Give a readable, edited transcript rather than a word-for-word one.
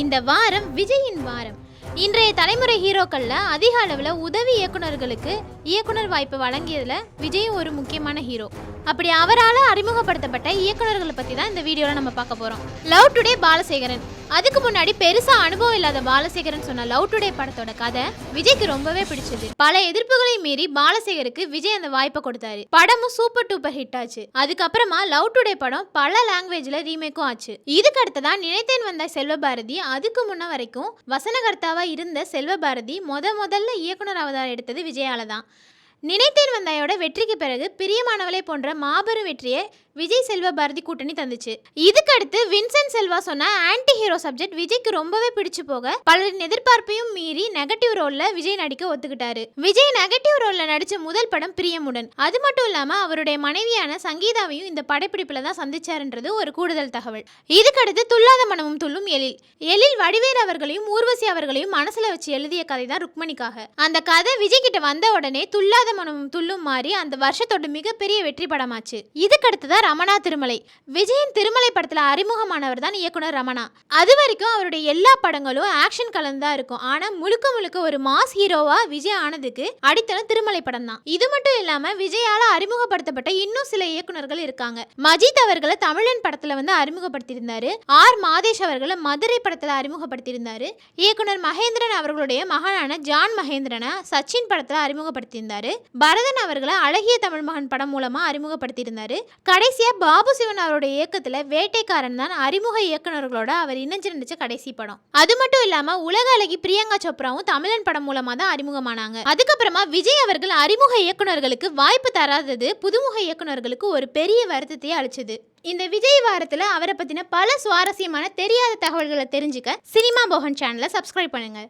இந்த வாரம் விஜயின் வாரம். இன்றைய தலைமுறை ஹீரோக்கள்ல அதிக அளவில் உதவி இயக்குனர்களுக்கு இயக்குனர் வாய்ப்பு வழங்கியதுல விஜயும் ஒரு முக்கியமான ஹீரோ. அப்படி அவரால் அறிமுகப்படுத்தப்பட்ட இயக்குனர்களை பற்றி தான் இந்த வீடியோவில் நம்ம பார்க்க போகிறோம். Love today Balasekaran. அதுக்கு முன்னாடி பெருசா அனுபவம் இல்லாத பாலசேகரன் சொன்ன லவ் டுடே படத்தோட கதை விஜய்க்கு ரொம்பவே பிடிச்சது. பல எதிர்ப்புகளை மீறி பாலசேகருக்கு விஜய் அந்த வாய்ப்பை கொடுத்தாரு. படமும் சூப்பர் டூப்பர் ஹிட் ஆச்சு. அதுக்கப்புறமா லவ் டுடே படம் பல லாங்குவேஜ்ல ரீமேக்கும் ஆச்சு. இதுக்கு அடுத்ததான் நினைத்தேன் வந்த செல்வபாரதி. அதுக்கு முன்ன வரைக்கும் வசனகர்த்தாவா இருந்த செல்வபாரதி முதல்ல இயக்குனர் அவதாரம் எடுத்தது விஜயால தான். நினைத்தேன் வந்தாயோட வெற்றிக்கு பிறகு பிரியமானவளை போன்ற மாபெரும் வெற்றியை விஜய் செல்வபாரதி கூட்டணி தந்துச்சு. இதுக்கு அடுத்து வின்சென்ட் செல்வா சொன்ன ஆன்டி ஹீரோ சப்ஜெக்ட் விஜய்க்கு ரொம்பவே பிடிச்சு போக பலரின் எதிர்பார்ப்பையும் மீறி நெகட்டிவ் ரோல்ல விஜய் நடிக்க ஒத்துக்கிட்டாரு. விஜய் நெகட்டிவ் ரோல்ல நடிச்ச முதல் படம் பிரியமுடன். அது மட்டும் இல்லாம அவருடைய மனைவியான சங்கீதாவையும் இந்த படப்பிடிப்புல தான் சந்திச்சாருன்றது ஒரு கூடுதல் தகவல். இதுக்கு அடுத்து துல்லாத மனமும் துள்ளும் எழில் வடிவேல் அவர்களையும் ஊர்வசி அவர்களையும் மனசுல வச்சு எழுதிய கதை தான் ருக்மணிக்காக. அந்த கதை விஜய் கிட்ட வந்த உடனே துல்லாத மனமும் துள்ளும் மாறி அந்த வருஷத்தோட மிகப்பெரிய வெற்றி படமாச்சு. இதுக்கு அடுத்ததான் ரமணா திருமலை. விஜயின் திருமலை படத்துல அறிமுகமானவர் தான் இயக்குனர் ரமணா. அது வரைக்கும் அவருடைய எல்லா படங்களும் ஆக்ஷன் கலந்தா இருக்கும். ஆனா முழுக்க ஒரு மாஸ் ஹீரோவா விஜய் ஆனதுக்கு அடித்தளம் திருமலை படம் தான். இது மட்டும் இல்லாம விஜயால அறிமுகப்படுத்தப்பட்ட இன்னும் சில இயக்குனர்கள் இருக்காங்க. மஜித் அவர்களை தமிழன் படத்துல அறிமுகப்படுத்தியிருந்தாரு. மாதேஷ் அவர்களை மதுரை படத்துல அறிமுகப்படுத்தியிருந்தாரு. இயக்குனர் மகேந்திரன் அவர்களுடைய மகனான ஜான் மகேந்திரனை சச்சின் படத்துல அறிமுகப்படுத்தியிருந்தாரு. பரதன் அவர்களை அழகிய தமிழ் மகன் படம் மூலமா அறிமுகப்படுத்தியிருந்தாரு. கடைசியா பாபு சிவன் அவருடைய இயக்கத்துல வேட்டைக்காரன் தான் அறிமுக இயக்குனர்களோட அவர் இணைஞ்சு நடிச்ச கடைசி படம். அது மட்டும் இல்லாம உலக அழகி பிரியங்கா சோப்ராவும் தமிழன் படம் மூலமா தான் அறிமுகமானாங்க. அதுக்கப்புறமா விஜய் அவர்கள் அறிமுக இயக்குனர்களுக்கு வாய்ப்பு தராதது புதுமுக இயக்குனர்களுக்கு ஒரு பெரிய வருத்தத்தை அளிச்சது. இந்த விஜய் வாரத்துல அவரை பத்தின பல சுவாரஸ்யமான தெரியாத தகவல்களை தெரிஞ்சுக்க சினிமா போகன் சேனலை சப்ஸ்கிரைப் பண்ணுங்க.